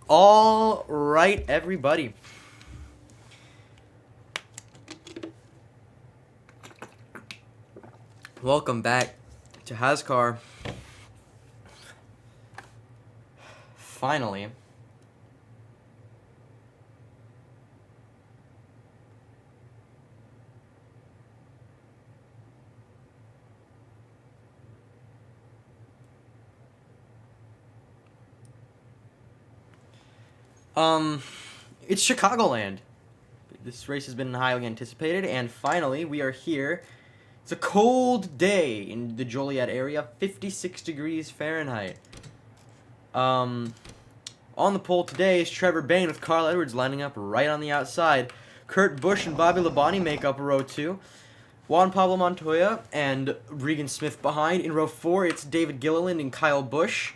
All right, everybody. Welcome back to HAZCAR. Finally. It's Chicagoland. This race has been highly anticipated, and finally we are here. It's a cold day in the Joliet area, 56 degrees Fahrenheit. On the pole today is Trevor Bayne with Carl Edwards lining up right on the outside. Kurt Busch and Bobby Labonte make up row 2. Juan Pablo Montoya and Regan Smith behind. In row 4, it's David Gilliland and Kyle Busch.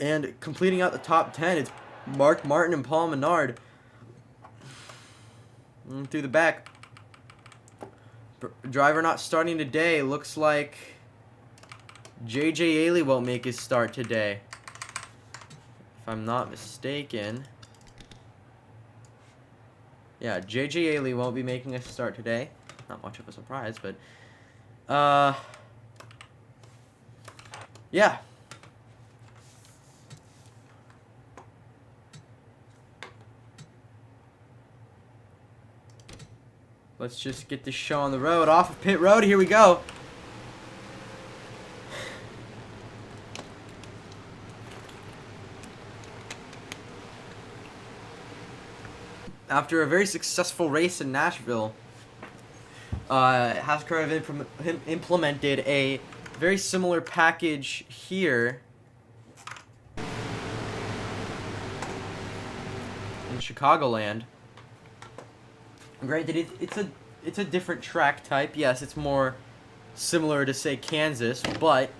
And completing out the top 10, it's Mark Martin and Paul Menard. Through the back. Driver not starting today. Looks like J.J. Ailey won't make his start today, if I'm not mistaken. Yeah, J.J. Ailey won't be making a start today. Not much of a surprise, but yeah. Let's just get this show on the road. Off of pit road, here we go. After a very successful race in Nashville, HAZCAR have implemented a very similar package here in Chicagoland. Granted, it's a different track type. Yes, it's more similar to, say, Kansas, but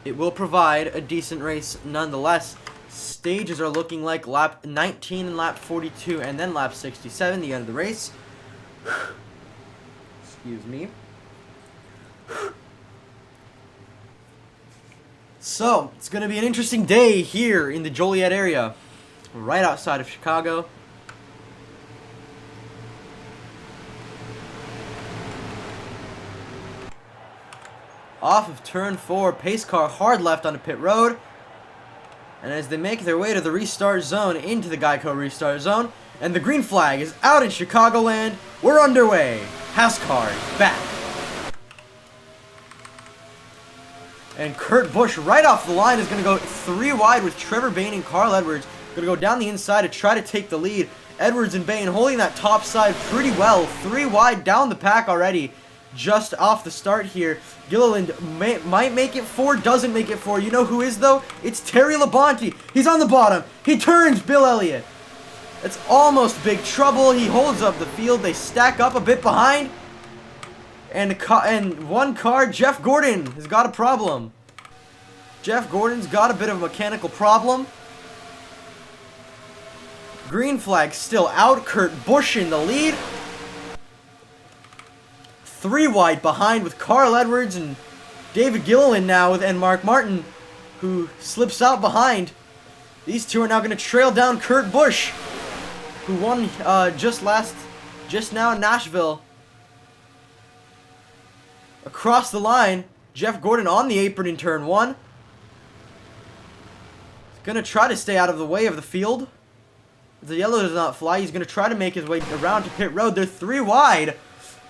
it will provide a decent race nonetheless. Stages are looking like lap 19 and lap 42, and then lap 67, the end of the race. Excuse me. So, it's going to be an interesting day here in the Joliet area, right outside of Chicago. Off of turn 4, pace car hard left onto pit road. And as they make their way to the restart zone, into the Geico restart zone, and the green flag is out in Chicagoland, we're underway. HAZCAR is back. And Kurt Busch right off the line is going to go 3 wide with Trevor Bayne and Carl Edwards. Going to go down the inside to try to take the lead. Edwards and Bayne holding that top side pretty well. 3 wide down the pack already. Just off the start here. Gilliland might make it 4, doesn't make it 4. You know who is, though? It's Terry Labonte. He's on the bottom. He turns Bill Elliott. It's almost big trouble. He holds up the field. They stack up a bit behind. And one car, Jeff Gordon, has got a problem. Jeff Gordon's got a bit of a mechanical problem. Green flag still out. Kurt Busch in the lead. 3 wide behind with Carl Edwards and David Gilliland now and Mark Martin, who slips out behind. These two are now going to trail down Kurt Busch, who won just now in Nashville. Across the line, Jeff Gordon on the apron in turn 1. He's going to try to stay out of the way of the field. If the yellow does not fly, he's going to try to make his way around to pit road. They're 3 wide.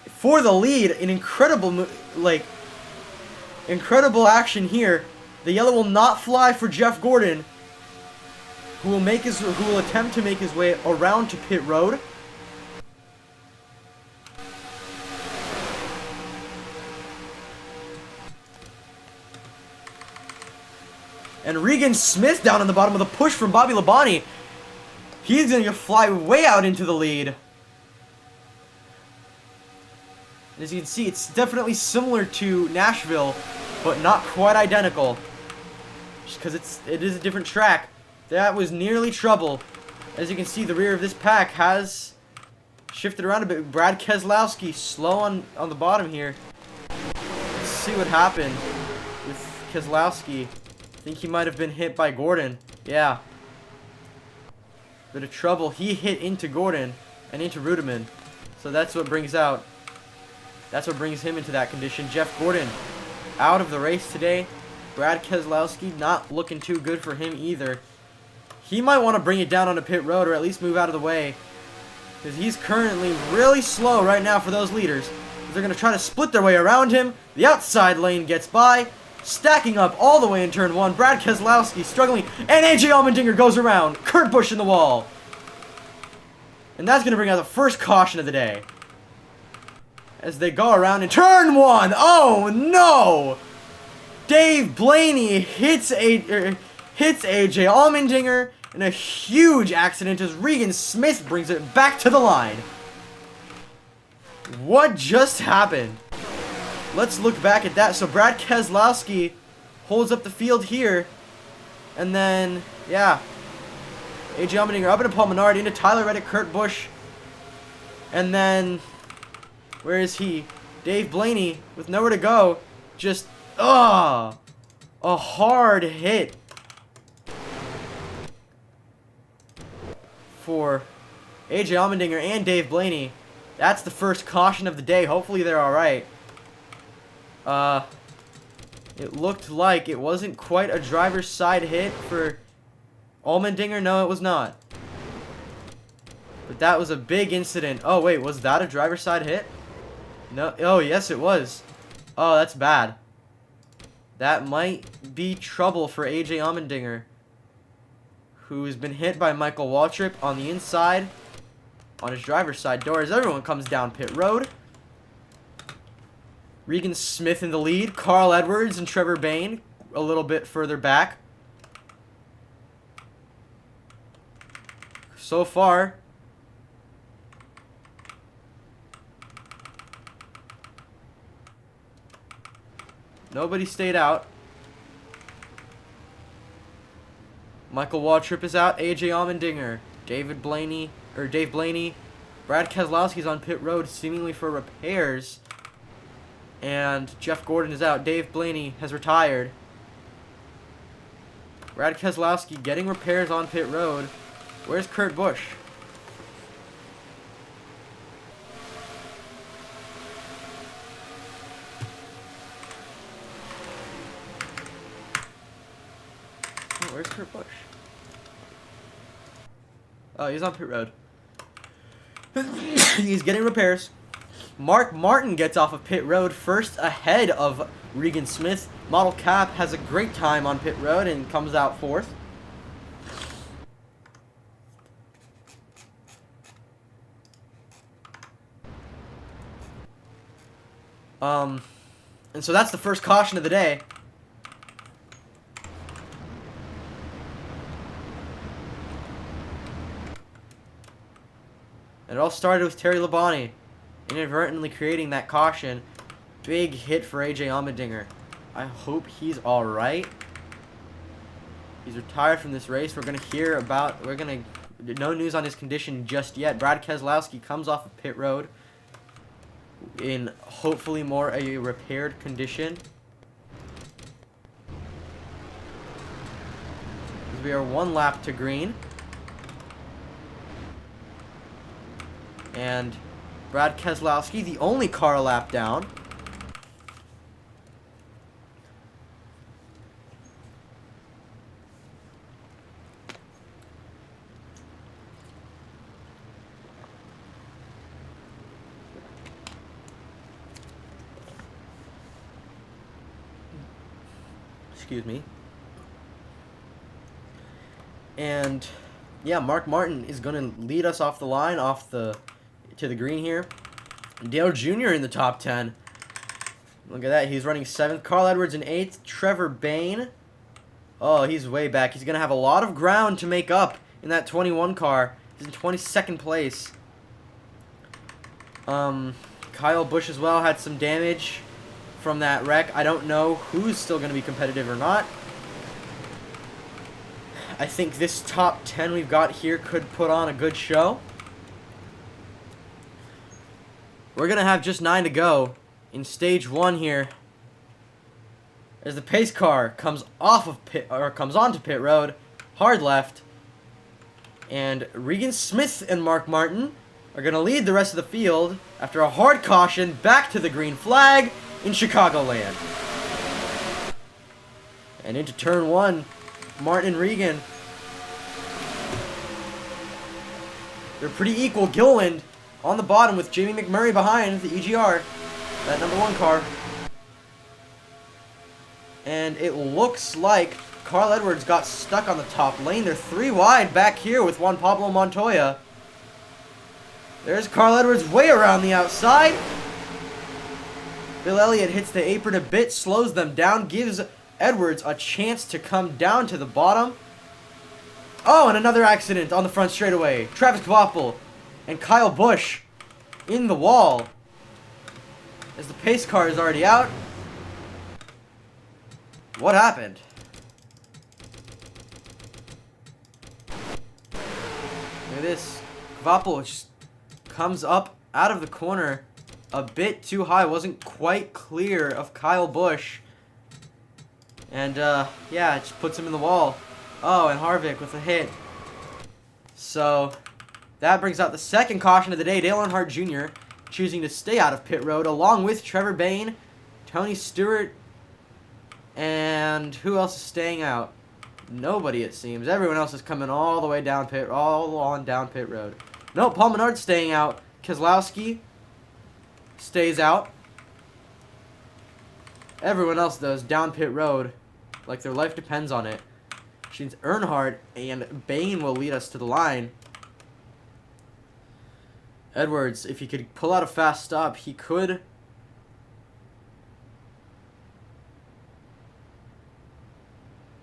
For the lead, an incredible action here. The yellow will not fly for Jeff Gordon, who will attempt to make his way around to pit road. And Regan Smith down on the bottom with a push from Bobby Labonte. He's going to fly way out into the lead. As you can see, it's definitely similar to Nashville, but not quite identical. Just because it is a different track. That was nearly trouble. As you can see, the rear of this pack has shifted around a bit. Brad Keselowski slow on the bottom here. Let's see what happened with Keselowski. I think he might have been hit by Gordon. Yeah. bit of trouble. He hit into Gordon and into Rudiman. So that's what brings him into that condition. Jeff Gordon out of the race today. Brad Keselowski not looking too good for him either. He might want to bring it down onto pit road or at least move out of the way, because he's currently really slow right now for those leaders. They're going to try to split their way around him. The outside lane gets by, stacking up all the way in turn 1. Brad Keselowski struggling, and AJ Allmendinger goes around. Kurt Busch in the wall. And that's going to bring out the first caution of the day, as they go around in turn 1. Oh no! Dave Blaney hits AJ Allmendinger in a huge accident as Regan Smith brings it back to the line. What just happened? Let's look back at that. So Brad Keselowski holds up the field here, and then yeah, AJ Allmendinger up into Paul Menard, into Tyler Reddick, Kurt Busch, and then where is he? Dave Blaney with nowhere to go. Just a hard hit for AJ Allmendinger and Dave Blaney. That's the first caution of the day. Hopefully they're alright. It looked like it wasn't quite a driver's side hit for Allmendinger. No, it was not. But that was a big incident. Oh, wait, was that a driver's side hit? No. Oh, yes, it was. Oh, that's bad. That might be trouble for AJ Allmendinger, who's been hit by Michael Waltrip on the inside on his driver's side door as everyone comes down pit road. Regan Smith in the lead. Carl Edwards and Trevor Bayne a little bit further back. So far, nobody stayed out. Michael Waltrip is out. AJ Allmendinger, Dave Blaney, Brad Keselowski's on pit road, seemingly for repairs. And Jeff Gordon is out. Dave Blaney has retired. Brad Keselowski getting repairs on pit road. Where's Kurt Busch? Oh, where's Kurt Busch? Oh, he's on pit road. He's getting repairs. Mark Martin gets off of pit road first ahead of Regan Smith. Model Cap has a great time on pit road and comes out fourth. And so that's the first caution of the day. And it all started with Terry Labonte inadvertently creating that caution. Big hit for AJ Allmendinger. I hope he's alright. He's retired from this race. No news on his condition just yet. Brad Keselowski comes off of pit road in hopefully more a repaired condition. We are one lap to green. And Brad Keselowski, the only car a lap down. Excuse me. And yeah, Mark Martin is going to lead us off the line, to the green here. Dale Jr. in the top 10. Look at that. He's running 7th. Carl Edwards in 8th. Trevor Bayne. Oh, he's way back. He's going to have a lot of ground to make up in that 21 car. He's in 22nd place. Kyle Busch as well had some damage from that wreck. I don't know who's still going to be competitive or not. I think this top 10 we've got here could put on a good show. We're going to have just 9 to go in stage 1 here, as the pace car comes onto pit road, hard left. And Regan Smith and Mark Martin are going to lead the rest of the field after a hard caution back to the green flag in Chicagoland. And into turn one, Martin and Regan. They're pretty equal. Gilliland on the bottom with Jamie McMurray behind the EGR, that number 1 car. And it looks like Carl Edwards got stuck on the top lane. They're 3 wide back here with Juan Pablo Montoya. There's Carl Edwards way around the outside. Bill Elliott hits the apron a bit, slows them down, gives Edwards a chance to come down to the bottom. Oh, and another accident on the front straightaway. Travis Kvapil and Kyle Busch in the wall as the pace car is already out. What happened? Look at this. Kvapil just comes up out of the corner a bit too high. Wasn't quite clear of Kyle Busch. And, yeah, it just puts him in the wall. Oh, and Harvick with a hit. So, that brings out the second caution of the day. Dale Earnhardt Jr. choosing to stay out of pit road, along with Trevor Bayne, Tony Stewart, and who else is staying out? Nobody, it seems. Everyone else is coming all the way down all on down pit road. No, Paul Menard's staying out. Keselowski stays out. Everyone else does down pit road, like their life depends on it. Which means Earnhardt and Bayne will lead us to the line. Edwards, if he could pull out a fast stop, he could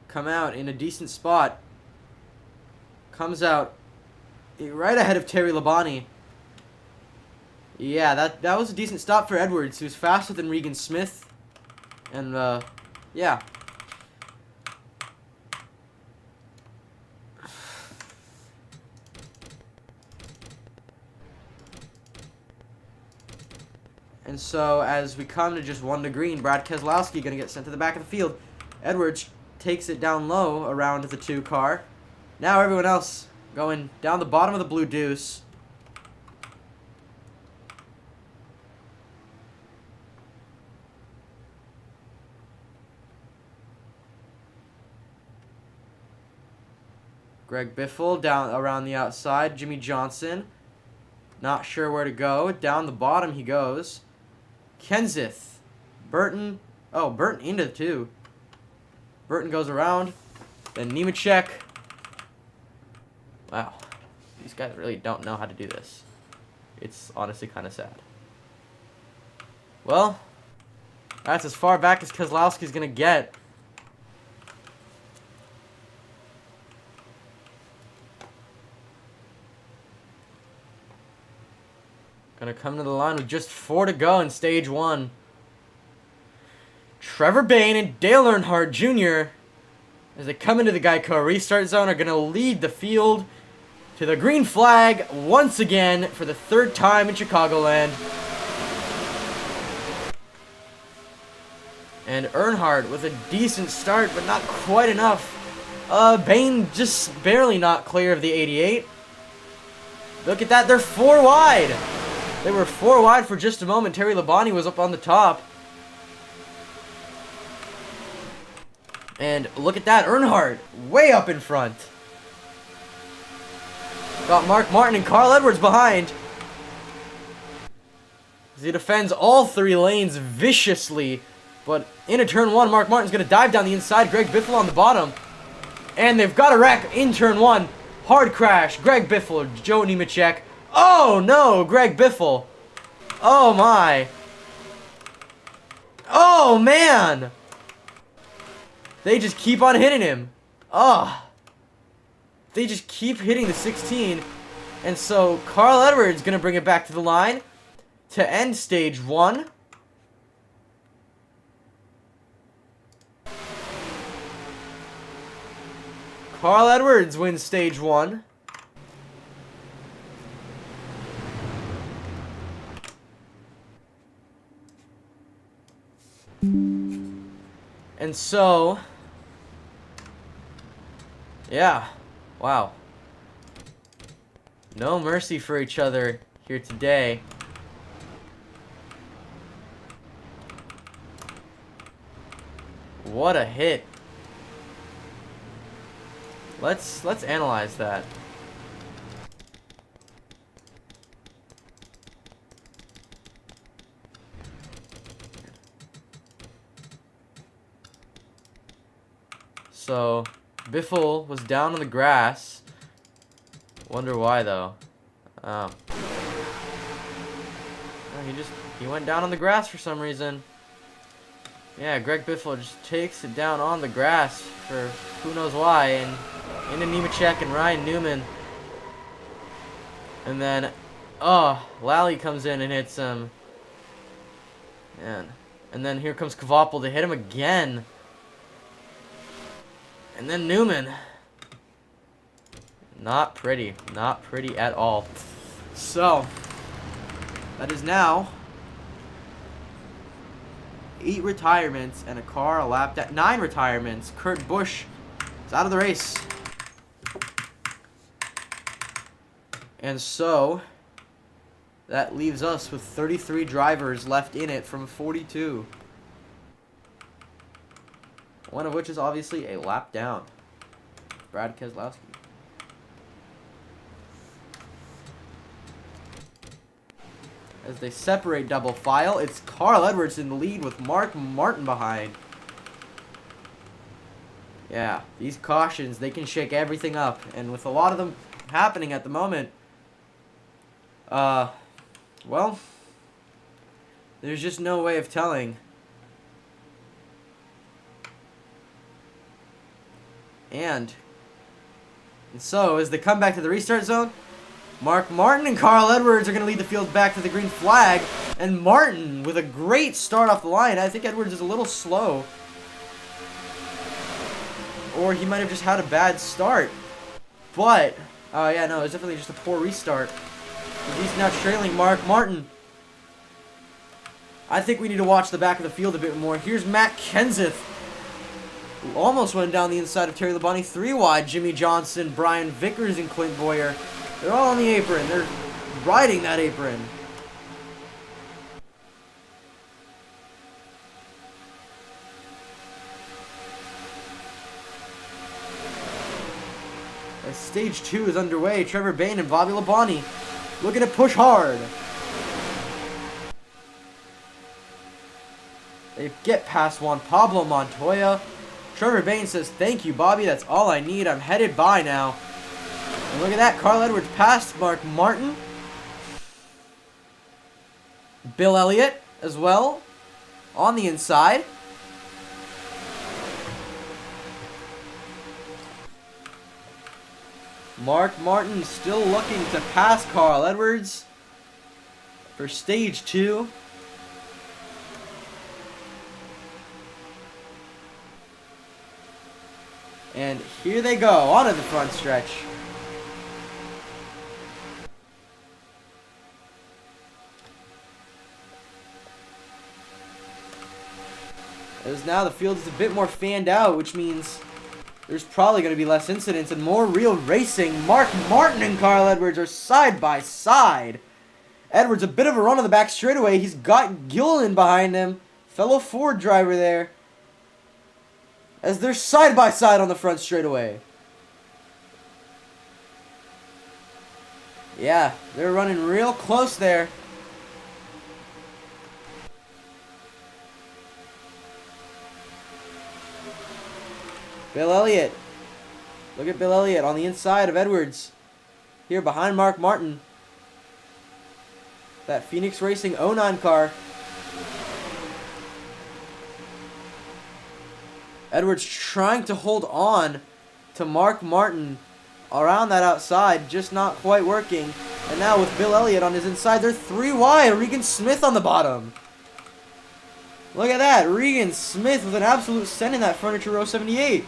come out in a decent spot. Comes out right ahead of Terry Labonte. Yeah, that was a decent stop for Edwards. He was faster than Regan Smith. And, yeah. And so, as we come to just 1 to green, Brad Keselowski going to get sent to the back of the field. Edwards takes it down low around the 2 car. Now everyone else going down the bottom of the Blue Deuce. Greg Biffle down around the outside. Jimmy Johnson, not sure where to go. Down the bottom he goes. Kenseth. Burton. Oh, Burton into the 2. Burton goes around. Then Nemechek. Wow. These guys really don't know how to do this. It's honestly kind of sad. Well, that's as far back as Keselowski's going to get. Gonna come to the line with just 4 to go in stage 1. Trevor Bayne and Dale Earnhardt Jr., as they come into the Geico restart zone, are gonna lead the field to the green flag once again for the 3rd time in Chicagoland. And Earnhardt with a decent start, but not quite enough. Bayne just barely not clear of the 88. Look at that, they're 4 wide. They were 4 wide for just a moment. Terry Labonte was up on the top. And look at that, Earnhardt way up in front. Got Mark Martin and Carl Edwards behind. As he defends all 3 lanes viciously. But into turn 1, Mark Martin's going to dive down the inside. Greg Biffle on the bottom. And they've got a wreck in turn 1. Hard crash. Greg Biffle, Joe Nemechek. Oh no, Greg Biffle. Oh my. Oh man. They just keep on hitting him. Oh. They just keep hitting the 16. And so Carl Edwards going to bring it back to the line to end stage 1. Carl Edwards wins stage 1. And so, yeah, wow. No mercy for each other here today. What a hit. Let's analyze that. So, Biffle was down on the grass. Wonder why though. Oh, he went down on the grass for some reason. Yeah, Greg Biffle just takes it down on the grass for who knows why, and into Nemechek and Ryan Newman. And then, Lally comes in and hits him. Man. And then here comes Kvapil to hit him again. And then Newman. Not pretty. Not pretty at all. So, that is now 8 retirements and a car, a lap down. 9 retirements. Kurt Busch is out of the race. And so, that leaves us with 33 drivers left in it from 42. One of which is obviously a lap down. Brad Keselowski. As they separate double file, it's Carl Edwards in the lead with Mark Martin behind. Yeah, these cautions, they can shake everything up. And with a lot of them happening at the moment, well, there's just no way of telling. And so, as they come back to the restart zone, Mark Martin and Carl Edwards are going to lead the field back to the green flag. And Martin with a great start off the line. I think Edwards is a little slow. Or he might have just had a bad start. But, oh yeah, no, it's definitely just a poor restart. He's now trailing Mark Martin. I think we need to watch the back of the field a bit more. Here's Matt Kenseth, who almost went down the inside of Terry Labonte 3 wide. Jimmy Johnson, Brian Vickers, and Clint Boyer. They're all on the apron. They're riding that apron. As stage 2 is underway, Trevor Bayne and Bobby Labonte looking to push hard. They get past Juan Pablo Montoya. Trevor Bayne says, "Thank you, Bobby. That's all I need. I'm headed by now." And look at that. Carl Edwards passed Mark Martin. Bill Elliott as well on the inside. Mark Martin still looking to pass Carl Edwards for stage 2. And here they go onto the front stretch. As now the field is a bit more fanned out, which means there's probably going to be less incidents and more real racing. Mark Martin and Carl Edwards are side by side. Edwards a bit of a run on the back straightaway. He's got Gilliland behind him. Fellow Ford driver there. As they're side by side on the front straightaway. Yeah, they're running real close there. Bill Elliott. Look at Bill Elliott on the inside of Edwards. Here behind Mark Martin. That Phoenix Racing 09 car. Edwards trying to hold on to Mark Martin around that outside, just not quite working. And now with Bill Elliott on his inside, they're 3 wide. Regan Smith on the bottom. Look at that. Regan Smith with an absolute send in that furniture row 78.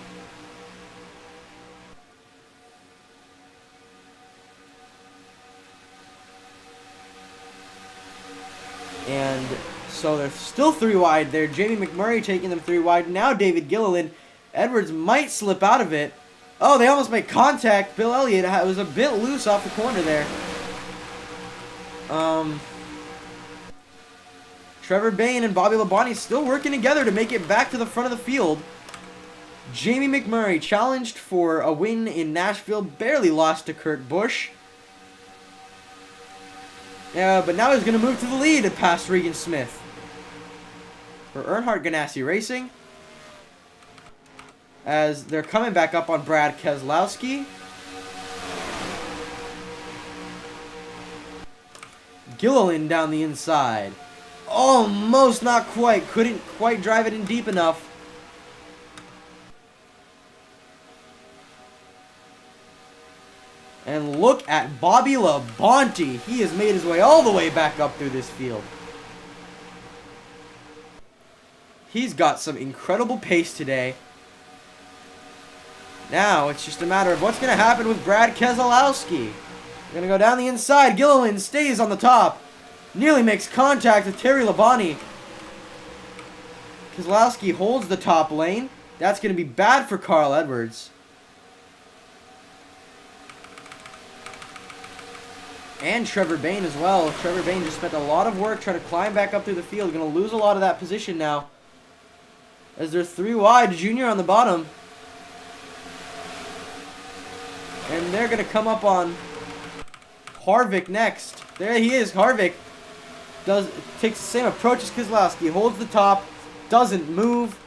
And so they're still 3 wide there. Jamie McMurray taking them 3 wide. Now David Gilliland. Edwards might slip out of it. Oh, they almost made contact. Bill Elliott was a bit loose off the corner there. Trevor Bayne and Bobby Labonte still working together to make it back to the front of the field. Jamie McMurray challenged for a win in Nashville, barely lost to Kurt Busch. Yeah, but now he's going to move to the lead past Regan Smith. For Earnhardt Ganassi Racing, as they're coming back up on Brad Keselowski. Gilliland down the inside. Almost, not quite. Couldn't quite drive it in deep enough. And look at Bobby Labonte. He has made his way all the way back up through this field. He's got some incredible pace today. Now, it's just a matter of what's going to happen with Brad Keselowski. Going to go down the inside. Gilliland stays on the top. Nearly makes contact with Terry Labonte. Keselowski holds the top lane. That's going to be bad for Carl Edwards. And Trevor Bayne as well. Trevor Bayne just spent a lot of work trying to climb back up through the field. Going to lose a lot of that position now, as they're 3 wide. Junior on the bottom. And they're going to come up on Harvick next. There he is. Harvick takes the same approach as Keselowski. Holds the top. Doesn't move.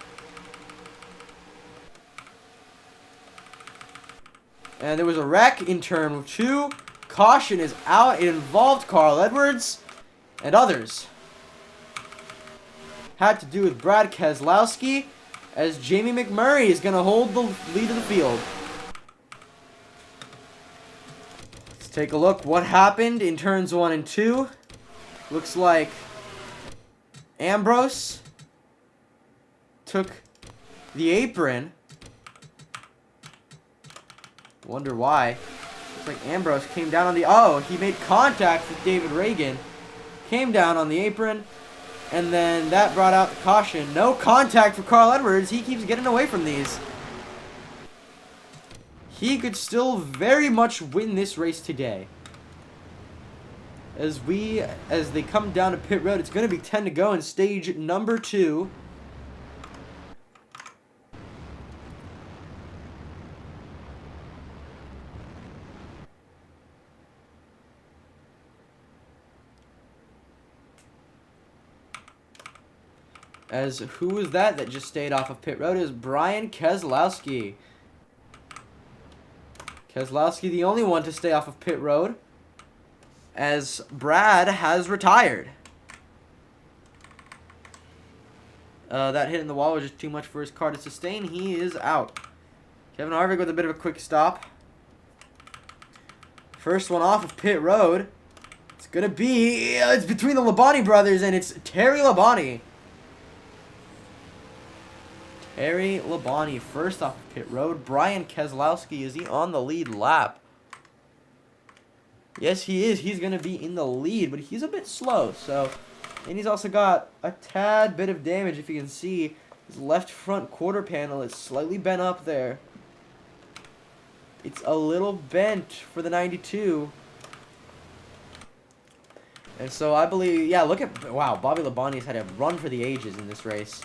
And there was a wreck in turn 2. Caution is out. It involved Carl Edwards and others. Had to do with Brad Keselowski, as Jamie McMurray is going to hold the lead of the field. Let's take a look what happened in turns 1 and 2. Looks like Ambrose took the apron. Wonder why. Looks like Ambrose came down on the... Oh, he made contact with David Reagan. Came down on the apron. And then that brought out the caution. No contact for Carl Edwards. He keeps getting away from these. He could still very much win this race today. As they come down to pit road, it's going to be 10 to go in stage number 2. As who was that just stayed off of pit road? Is Brian Keselowski. Keselowski, the only one to stay off of pit road, as Brad has retired. That hit in the wall was just too much for his car to sustain. He is out. Kevin Harvick with a bit of a quick stop. First one off of pit road. It's going to be... it's between the Labonte brothers, and it's Terry Labonte. Terry Labonte first off of pit road. Brian Keselowski, is he on the lead lap? Yes, he is. He's going to be in the lead, but he's a bit slow. And he's also got a tad bit of damage. If you can see, his left front quarter panel is slightly bent up there. It's a little bent for the 92. And so I believe, yeah, look at, wow, Bobby Labonte's had a run for the ages in this race.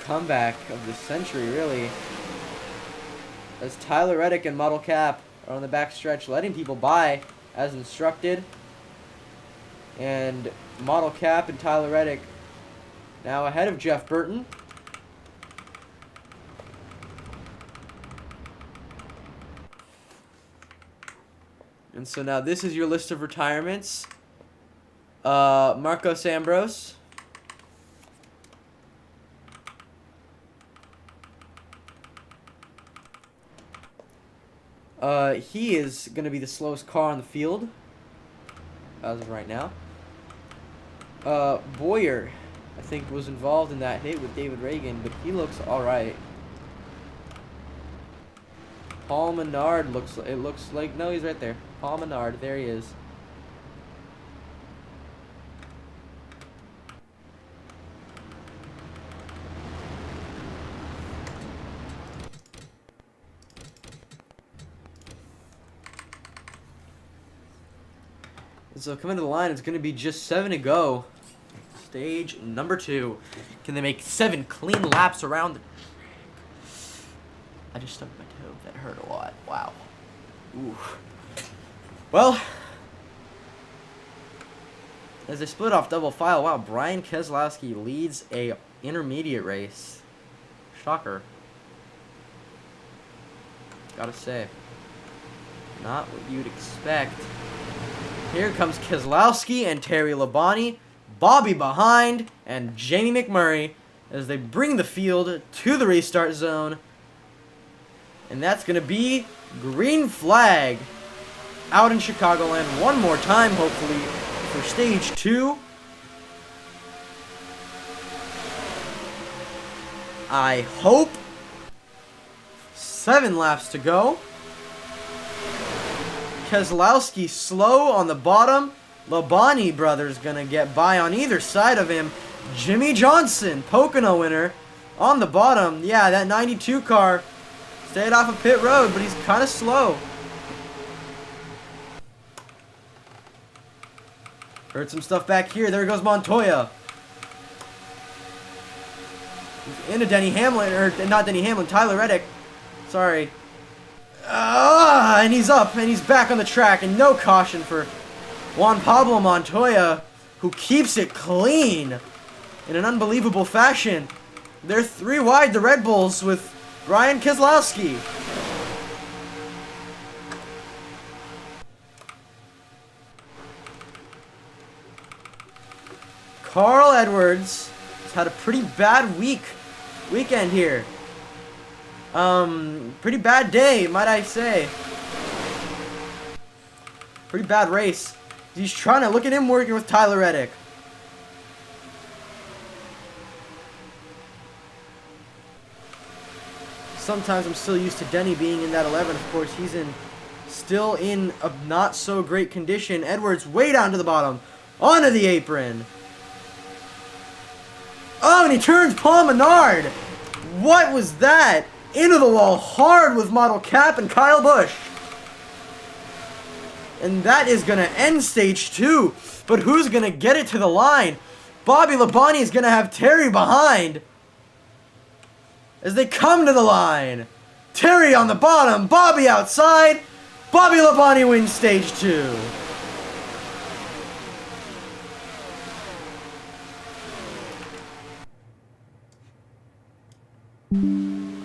Comeback of the century, really. As Tyler Reddick and Model Cap are on the back stretch, letting people by as instructed. And Model Cap and Tyler Reddick now ahead of Jeff Burton. And so now this is your list of retirements. Marcos Ambrose. He is going to be the slowest car on the field as of right now. Boyer, I think, was involved in that hit with David Reagan, but he looks alright. Paul Menard looks like, no, he's right there. Paul Menard, there he is. So coming to the line, it's going to be just 7 to go. Stage number 2. Can they make 7 clean laps around the... I just stuck my toe. That hurt a lot. Wow. Ooh. Well, as they split off double file, wow, Brian Keselowski leads a intermediate race. Shocker. Gotta say. Not what you'd expect. Here comes Keselowski and Terry Labonte. Bobby behind, and Jamie McMurray as they bring the field to the restart zone. And that's going to be green flag out in Chicagoland one more time, hopefully, for stage 2. I hope. 7 laps to go. Keselowski slow on the bottom. Labonte brothers gonna get by on either side of him. Jimmy Johnson, Pocono winner, on the bottom. Yeah, that 92 car stayed off of pit road, but he's kind of slow. Heard some stuff back here. There goes Montoya. He's into Denny Hamlin, or not Denny Hamlin, Tyler Reddick. Sorry. And he's up, and he's back on the track, and no caution for Juan Pablo Montoya, who keeps it clean in an unbelievable fashion. They're 3 wide, the Red Bulls, with Brian Keselowski. Carl Edwards has had a pretty bad weekend here. Pretty bad day, might I say. Pretty bad race. He's trying to, look at him working with Tyler Reddick. Sometimes I'm still used to Denny being in that 11. Of course, he's still in a not so great condition. Edwards way down to the bottom, onto the apron. Oh, and he turns Paul Menard. What was that? Into the wall hard with Model Cap and Kyle Busch. And that is going to end stage 2. But who's going to get it to the line? Bobby Labonte is going to have Terry behind. As they come to the line. Terry on the bottom. Bobby outside. Bobby Labonte wins stage 2.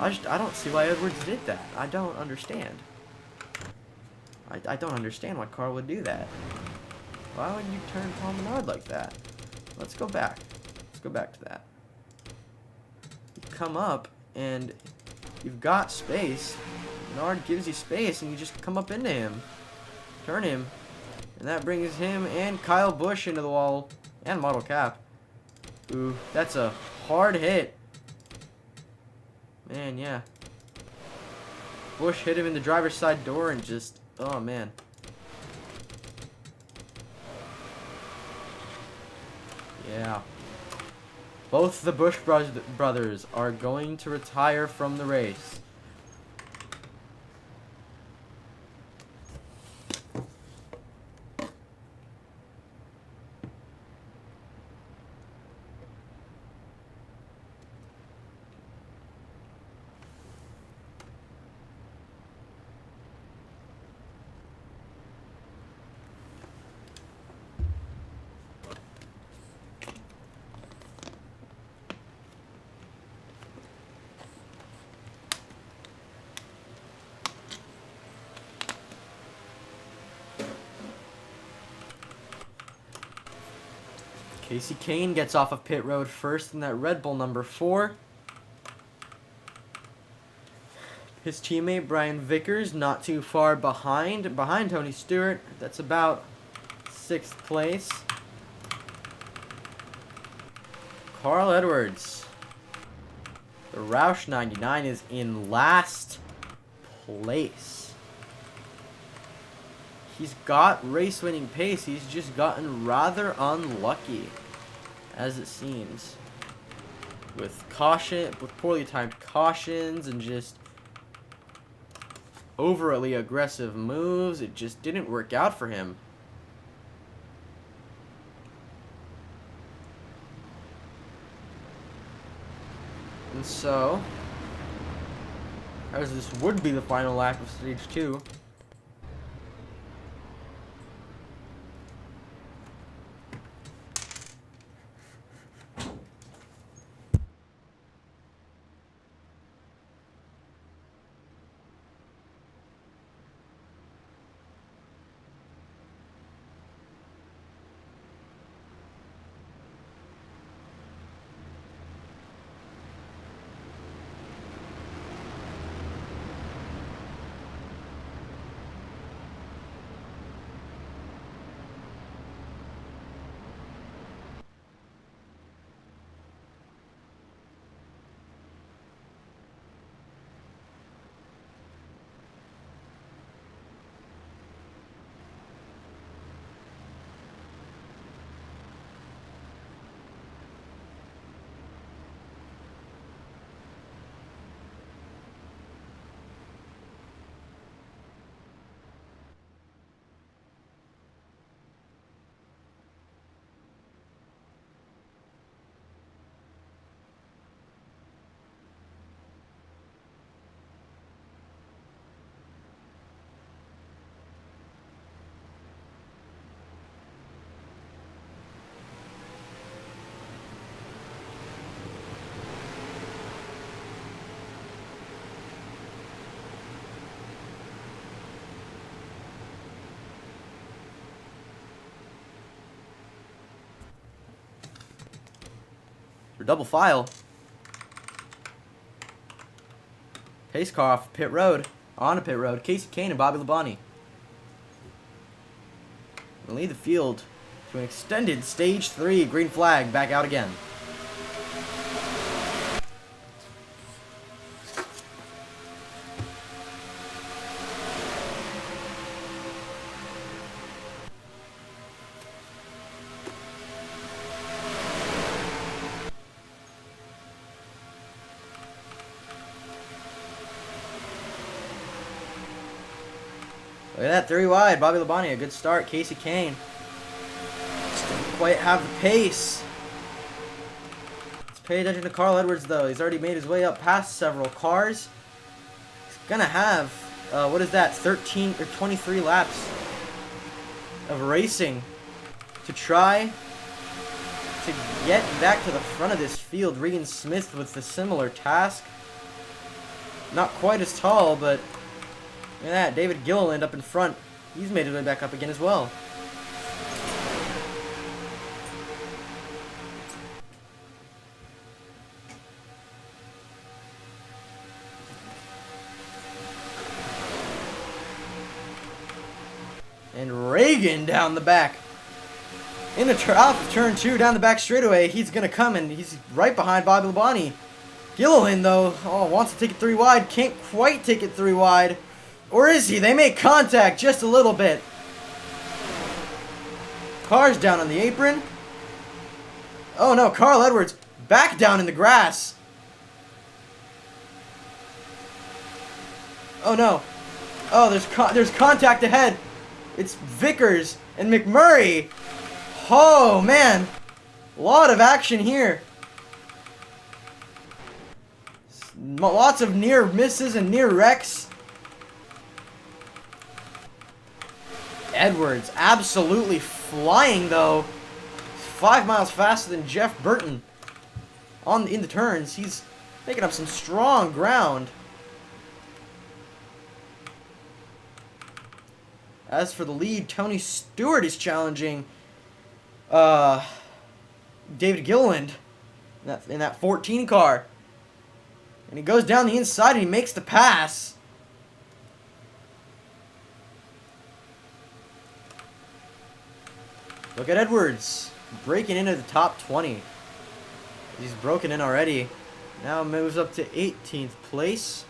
I don't see why Edwards did that. I don't understand. I don't understand why Carl would do that. Why would you turn Paul Menard like that? Let's go back. Let's go back to that. You come up, and you've got space. Menard gives you space, and you just come up into him. Turn him. And that brings him and Kyle Busch into the wall. And Model Cap. Ooh, that's a hard hit. Man, yeah. Busch hit him in the driver's side door and just... Oh, man. Yeah. Both the Busch brothers are going to retire from the race. Casey Kane gets off of pit road first in that Red Bull number 4. His teammate Brian Vickers not too far behind Tony Stewart. That's about 6th place. Carl Edwards, the Roush 99, is in last place. He's got race-winning pace. He's just gotten rather unlucky, as it seems, with poorly timed cautions and just overly aggressive moves. It just didn't work out for him. And so, as this would be the final lap of stage 2. For double file. Pace car off pit road. On to pit road. Casey Kane and Bobby Labonte will lead the field to an extended stage 3 green flag. Back out again. Look at that, 3 wide. Bobby Labonte, a good start. Casey Kane just didn't quite have the pace. Let's pay attention to Carl Edwards, though. He's already made his way up past several cars. He's gonna have, what is that, 13 or 23 laps of racing to try to get back to the front of this field. Regan Smith with a similar task. Not quite as tall, but look at that, David Gilliland up in front. He's made his way back up again as well. And Reagan down the back. In the off of turn 2, down the back straightaway, he's going to come, and he's right behind Bobby Labonte. Gilliland, though, wants to take it 3 wide. Can't quite take it 3 wide. Or is he? They make contact just a little bit. Car's down on the apron. Oh no, Carl Edwards back down in the grass. Oh no. Oh, there's contact ahead. It's Vickers and McMurray. Oh man. A lot of action here. Lots of near misses and near wrecks. Edwards absolutely flying, though. 5 miles faster than Jeff Burton in the turns. He's picking up some strong ground. As for the lead, Tony Stewart is challenging David Gilliland in that 14 car. And he goes down the inside and he makes the pass. Look at Edwards breaking into the top 20. He's broken in already. Now moves up to 18th place.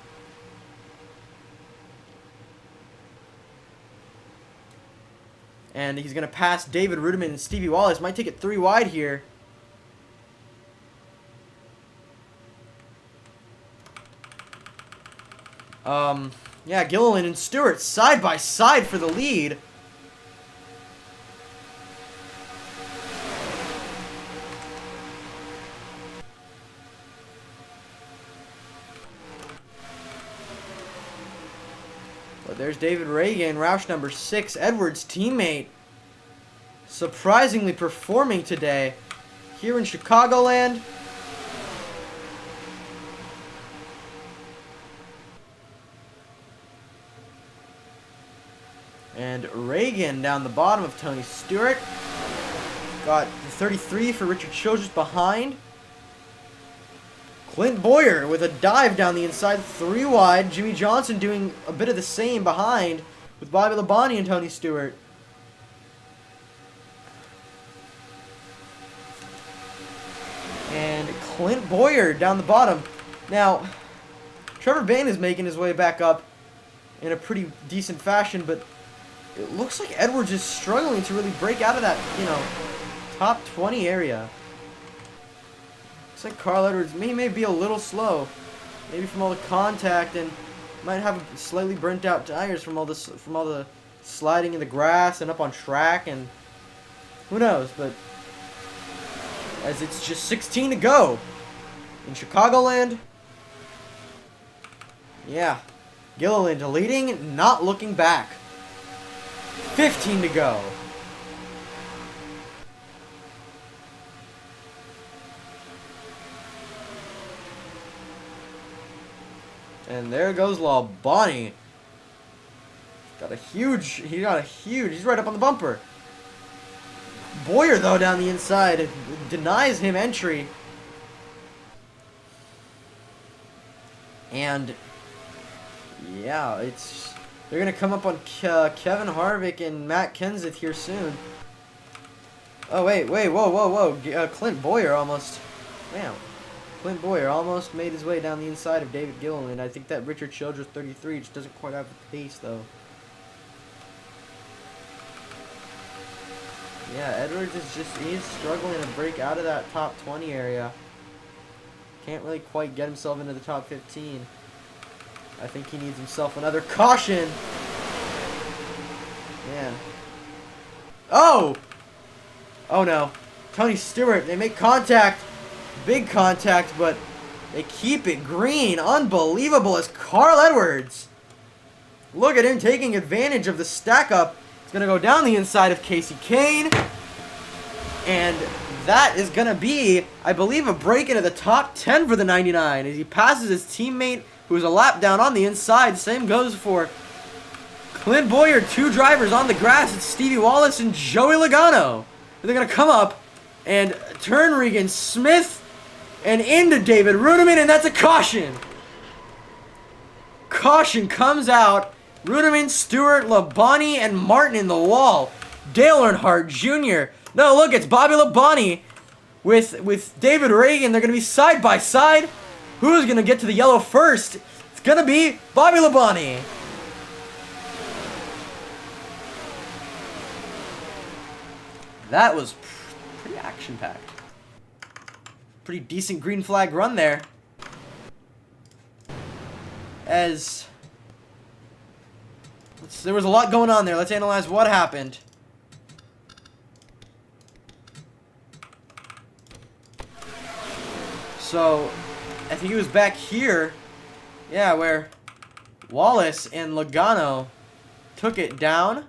And he's going to pass David Rudiman and Stevie Wallace. Might take it 3 wide here. Yeah, Gilliland and Stewart side by side for the lead. But there's David Reagan, Roush number 6, Edwards' teammate. Surprisingly performing today here in Chicagoland. And Reagan down the bottom of Tony Stewart. Got the 33 for Richard Childress behind. Clint Boyer with a dive down the inside, 3 wide. Jimmy Johnson doing a bit of the same behind with Bobby Labonte and Tony Stewart. And Clint Boyer down the bottom. Now, Trevor Bayne is making his way back up in a pretty decent fashion, but it looks like Edwards is struggling to really break out of that, top 20 area. Looks like Carl Edwards may be a little slow, maybe from all the contact, and might have slightly burnt out tires from all the sliding in the grass and up on track, and who knows, but as it's just 16 to go in Chicagoland. Yeah, Gilliland leading, not looking back. 15 to go. And there goes Labonte. He's right up on the bumper. Boyer, though, down the inside, denies him entry. And, yeah, they're going to come up on Kevin Harvick and Matt Kenseth here soon. Oh, wait, whoa. Clint Boyer almost, Clint Boyer almost made his way down the inside of David Gilliland. I think that Richard Childress 33 just doesn't quite have the pace, though. Yeah, Edwards he's struggling to break out of that top 20 area. Can't really quite get himself into the top 15. I think he needs himself another caution. Man. Oh! Oh no. Tony Stewart, they make contact. Big contact, but they keep it green. Unbelievable as Carl Edwards. Look at him taking advantage of the stack up. It's going to go down the inside of Casey Kane. And that is going to be, I believe, a break into the top 10 for the 99 as he passes his teammate who's a lap down on the inside. Same goes for Clint Boyer. 2 drivers on the grass. It's Stevie Wallace and Joey Logano. They're going to come up and turn Regan Smith and into David Rudiman, and that's a caution. Caution comes out. Rudiman, Stewart, Labonte, and Martin in the wall. Dale Earnhardt Jr. No, look, it's Bobby Labonte with David Reagan. They're going to be side by side. Who's going to get to the yellow first? It's going to be Bobby Labonte. That was pretty action-packed. Pretty decent green flag run there. There was a lot going on there. Let's analyze what happened. So, I think he was back here. Yeah, where Wallace and Logano took it down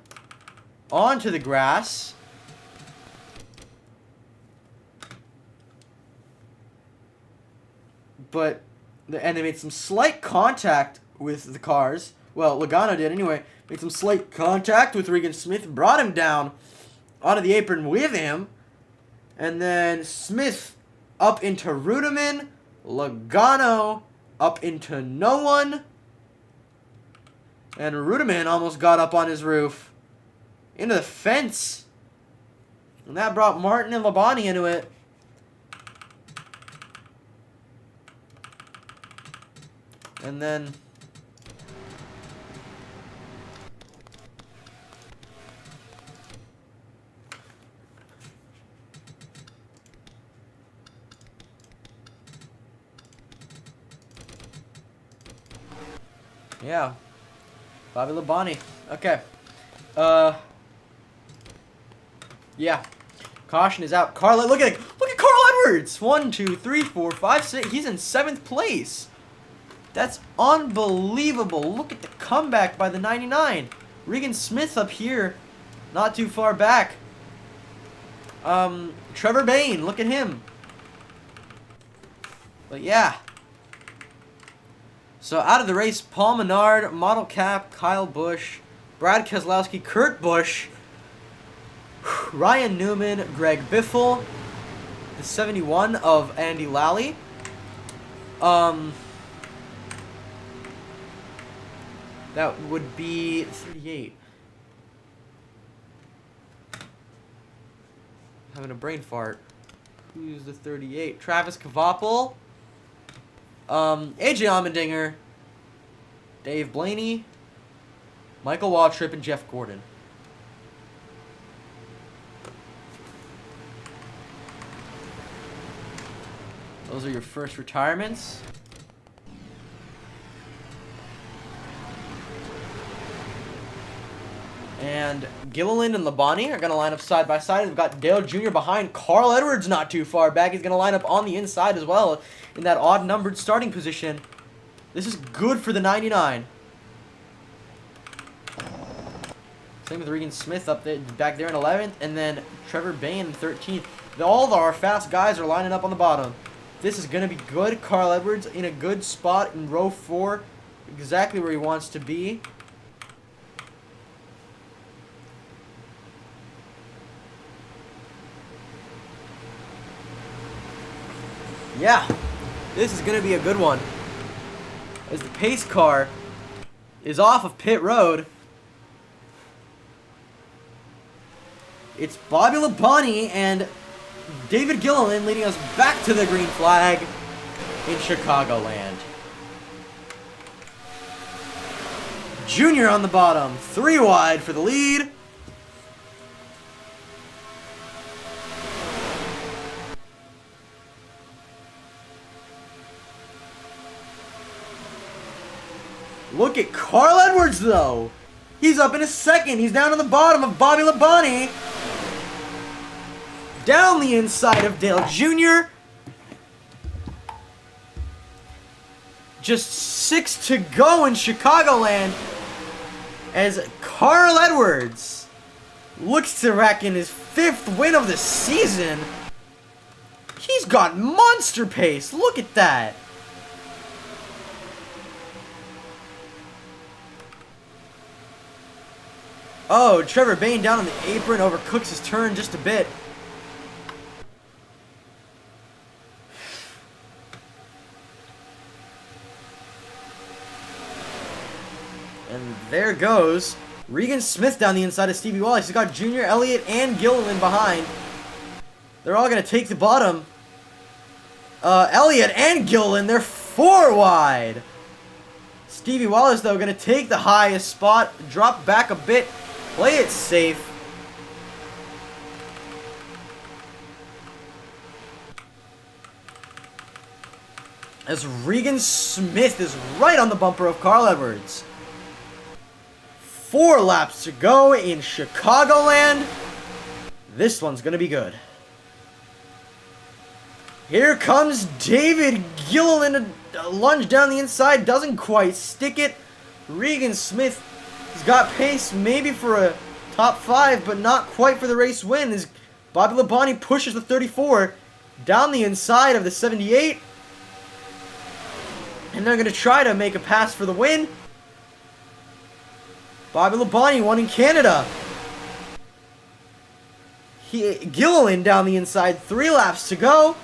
onto the grass. And they made some slight contact with the cars. Well, Logano did anyway. Made some slight contact with Regan Smith, brought him down onto the apron with him. And then Smith up into Rudiman. Logano up into no one. And Rudiman almost got up on his roof. Into the fence. And that brought Martin and Labonte into it. And then yeah, Bobby Labonte. Okay. Yeah. Caution is out. Carl, look at Carl Edwards. 1, 2, 3, 4, 5, 6. He's in 7th place. That's unbelievable. Look at the comeback by the 99. Regan Smith up here, not too far back. Trevor Bayne, look at him. But yeah. So out of the race, Paul Menard, Model Cap, Kyle Busch, Brad Keselowski, Kurt Busch, Ryan Newman, Greg Biffle, the 71 of Andy Lally. That would be 38. Having a brain fart. Who's the 38? Travis Kvapil. AJ Allmendinger. Dave Blaney. Michael Waltrip and Jeff Gordon. Those are your first retirements. And Gilliland and Labonte are going to line up side by side. We've got Dale Jr. behind. Carl Edwards not too far back. He's going to line up on the inside as well in that odd-numbered starting position. This is good for the 99. Same with Regan Smith up there, back there in 11th. And then Trevor Bayne in 13th. All of our fast guys are lining up on the bottom. This is going to be good. Carl Edwards in a good spot in row 4. Exactly where he wants to be. Yeah, this is going to be a good one. As the pace car is off of pit road, it's Bobby Labonte and David Gilliland leading us back to the green flag in Chicagoland. Junior on the bottom, 3 wide for the lead. Look at Carl Edwards, though. He's up in a second. He's down on the bottom of Bobby Labonte. Down the inside of Dale Jr. Just 6 to go in Chicagoland as Carl Edwards looks to rack in his 5th win of the season. He's got monster pace. Look at that. Oh, Trevor Bayne down on the apron, overcooks his turn just a bit. And there goes Regan Smith down the inside of Stevie Wallace. He's got Junior, Elliott, and Gilliland behind. They're all going to take the bottom. Elliott and Gilliland, they're 4 wide. Stevie Wallace, though, going to take the highest spot, drop back a bit, play it safe. As Regan Smith is right on the bumper of Carl Edwards. 4 laps to go in Chicagoland. This one's going to be good. Here comes David Gilliland. A lunge down the inside. Doesn't quite stick it. Regan Smith has got pace maybe for a top 5, but not quite for the race win. As Bobby Labonte pushes the 34 down the inside of the 78. And they're going to try to make a pass for the win. Bobby Labonte won in Canada. Gilliland down the inside. 3 laps to go.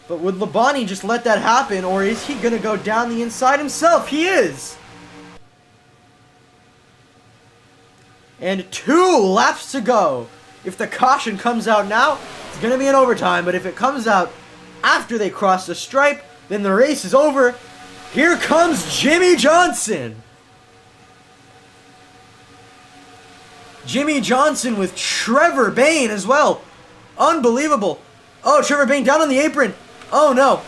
But would Labonte just let that happen, or is he going to go down the inside himself? He is. And 2 laps to go. If the caution comes out now, it's going to be an overtime. But if it comes out after they cross the stripe, then the race is over. Here comes Jimmy Johnson. Jimmy Johnson with Trevor Bayne as well. Unbelievable. Oh, Trevor Bayne down on the apron. Oh, no.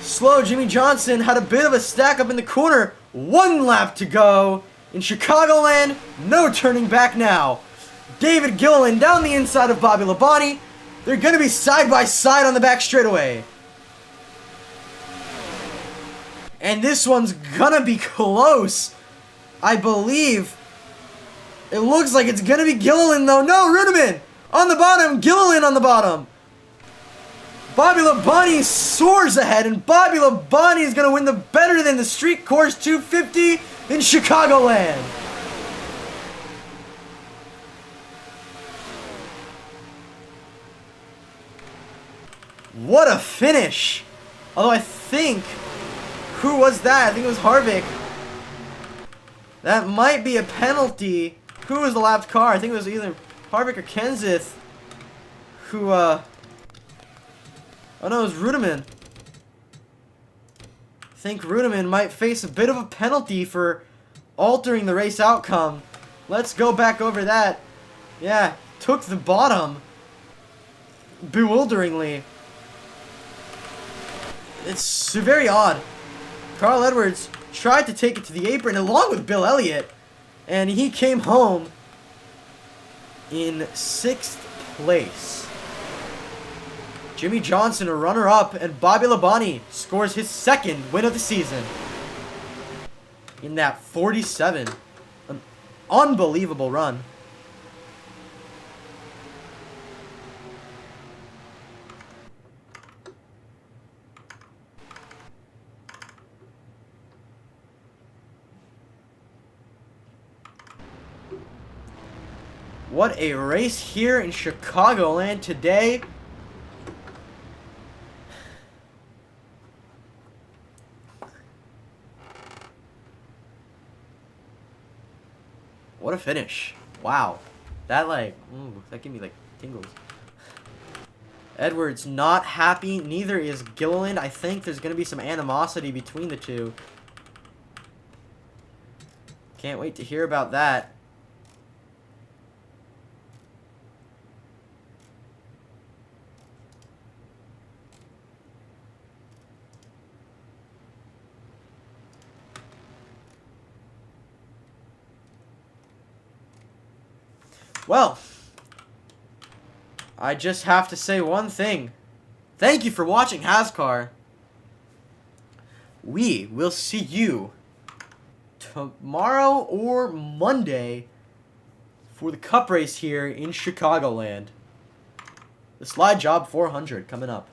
Slow Jimmy Johnson had a bit of a stack up in the corner. 1 lap to go. In Chicagoland, no turning back now. David Gilliland down the inside of Bobby Labonte. They're going to be side by side on the back straightaway. And this one's gonna be close. I believe. It looks like it's gonna be Gilliland though. No, Rudiman on the bottom, Gilliland on the bottom. Bobby Labonte soars ahead, and Bobby Labonte is gonna win the Better Than the Street Course 250 in Chicagoland. What a finish! Although I think, who was that? I think it was Harvick. That might be a penalty. Who was the lapped car? I think it was either Harvick or Kenseth. Who, oh no, it was Rudiman. I think Rudiman might face a bit of a penalty for altering the race outcome. Let's go back over that. Yeah, took the bottom. Bewilderingly. It's very odd. Carl Edwards tried to take it to the apron along with Bill Elliott, and he came home in 6th place. Jimmy Johnson, a runner-up, and Bobby Labonte scores his 2nd win of the season in that 47. An unbelievable run. What a race here in Chicagoland today. What a finish. Wow. That that gave me like tingles. Edwards not happy. Neither is Gilliland. I think there's going to be some animosity between the two. Can't wait to hear about that. Well, I just have to say one thing. Thank you for watching HAZCAR. We will see you tomorrow or Monday for the Cup race here in Chicagoland. The Slide Job 400 coming up.